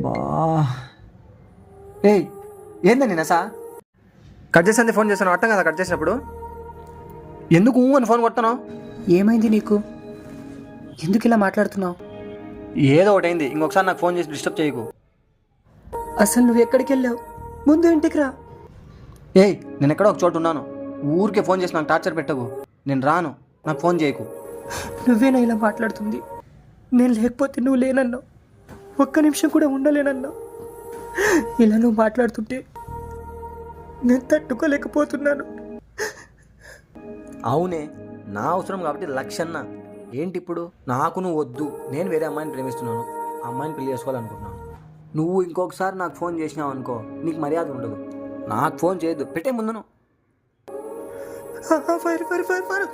బా ఏయ్ ఏందండి నసా కట్ చేసింది ఫోన్ చేశాను అర్థం కదా కట్ చేసినప్పుడు ఎందుకు అని ఫోన్ కొడతాను ఏమైంది నీకు? ఎందుకు ఇలా మాట్లాడుతున్నావు? ఏదో ఒకటి అయింది ఇంకొకసారి నాకు ఫోన్ చేసి డిస్టర్బ్ చేయకు. అసలు నువ్వు ఎక్కడికి వెళ్ళావు? ముందు ఇంటికి రా. ఏయ్ నేను ఎక్కడో ఒక చోటు ఉన్నాను, ఊరికే ఫోన్ చేసి నాకు టార్చర్ పెట్టకు. నేను రాను, నాకు ఫోన్ చేయకు. నువ్వేనా ఇలా మాట్లాడుతుంది? నేను లేకపోతే నువ్వు లేనన్నావు, ఒక్క నిమిషం కూడా ఉండలేనన్నావు. ఇలా నువ్వు మాట్లాడుతుంటే నేను తట్టుకోలేకపోతున్నాను. అవునే నా అవసరం కాబట్టి లక్షన్న ఏంటి ఇప్పుడు నాకు నువ్వు వద్దు, నేను వేరే అమ్మాయిని ప్రేమిస్తున్నాను, ఆ అమ్మాయిని పెళ్లి చేసుకోవాలనుకుంటున్నాను. నువ్వు ఇంకొకసారి నాకు ఫోన్ చేసినావు అనుకో నీకు మర్యాద ఉండదు. నాకు ఫోన్ చేయొద్దు, పెట్టే ముందును. Fire fire fire fire